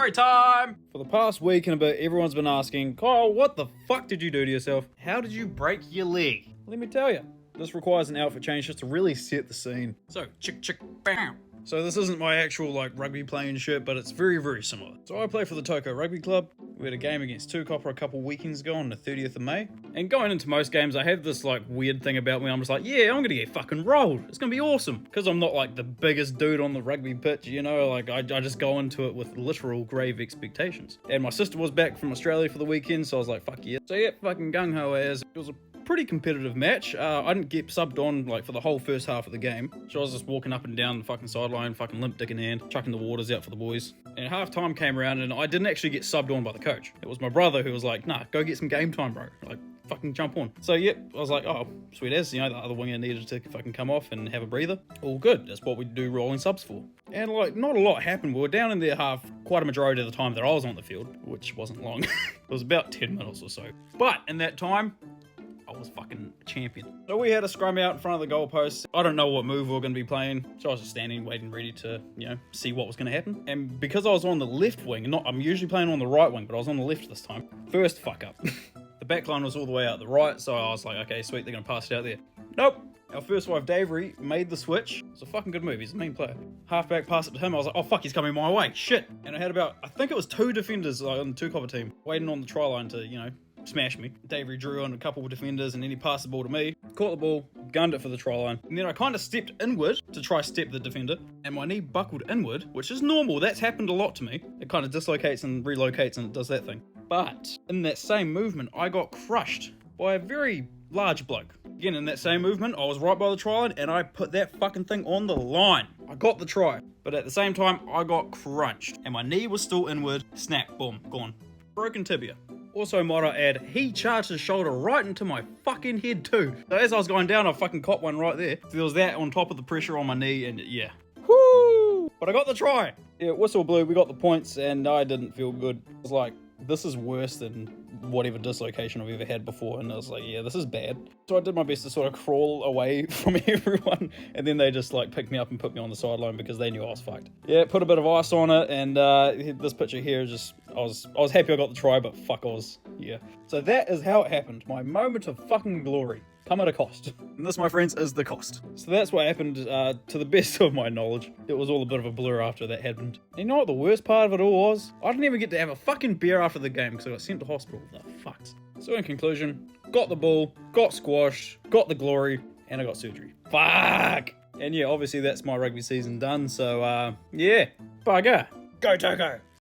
Story time! For the past week and a bit, everyone's been asking, Kyle, what the fuck did you do to yourself? How did you break your leg? Let me tell you, this requires an outfit change just to really set the scene. So, chick, bam. So this isn't my actual rugby playing shirt, but it's very similar. So I play for the Toko Rugby Club. We had a game against Tukapa a couple weekends ago on the 30th of May. And going into most games, I have this weird thing about me. I'm just like, yeah, I'm gonna get fucking rolled. It's gonna be awesome. Because I'm not the biggest dude on the rugby pitch, you know, I just go into it with literal grave expectations. And my sister was back from Australia for the weekend, so I was like, fuck yeah. So yeah, fucking gung-ho as. It was a pretty competitive match. I didn't get subbed on for the whole first half of the game. So I was just walking up and down the fucking sideline, fucking limp dick in hand, chucking the waters out for the boys. And half time came around and I didn't actually get subbed on by the coach. It was my brother who was like, nah, go get some game time, bro. Fucking jump on. So yep, I was like, oh, sweet as, you know, the other winger needed to fucking come off and have a breather. All good. That's what we do rolling subs for. And not a lot happened. We were down in their half quite a majority of the time that I was on the field, which wasn't long. It was about 10 minutes or so. But in that time, I was fucking a champion. So we had a scrum out in front of the goalpost. I don't know what move we were going to be playing, so I was just standing, waiting, ready to, see what was going to happen. And because I was on the left wing, I'm usually playing on the right wing, but I was on the left this time. First fuck up. The back line was all the way out the right, so I was like, okay, sweet, they're going to pass it out there. Nope. Our first wife, Davery, made the switch. It's a fucking good move. He's a mean player. Halfback, pass it to him. I was like, oh fuck, he's coming my way. Shit. And I had I think it was 2 defenders on the Tukapa team, waiting on the try line to, smash me. Davery drew on a couple of defenders and then he passed the ball to me. Caught the ball, gunned it for the try line. And then I kind of stepped inward to try step the defender. And my knee buckled inward, which is normal. That's happened a lot to me. It kind of dislocates and relocates and it does that thing. But in that same movement, I got crushed by a very large bloke. Again, in that same movement, I was right by the try line and I put that fucking thing on the line. I got the try. But at the same time, I got crunched. And my knee was still inward. Snap, boom, gone. Broken tibia. Also, might I add, he charged his shoulder right into my fucking head too. So as I was going down, I fucking caught one right there. There was that on top of the pressure on my knee and yeah. Woo! But I got the try. Yeah, whistle blew, we got the points and I didn't feel good. I was like, this is worse than whatever dislocation I've ever had before. And I was like, yeah, this is bad. So I did my best to sort of crawl away from everyone. And then they just picked me up and put me on the sideline because they knew I was fucked. Yeah, put a bit of ice on it. And this picture here is just, I was happy I got the try, but fuck, yeah. So that is how it happened. My moment of fucking glory. Come at a cost. And this, my friends, is the cost. So that's what happened to the best of my knowledge. It was all a bit of a blur after that happened. And you know what the worst part of it all was? I didn't even get to have a fucking beer after the game because I got sent to hospital. The fucks. So in conclusion, got the ball, got squashed, got the glory, and I got surgery. Fuck! And yeah, obviously that's my rugby season done. So yeah, bugger. Go Toko!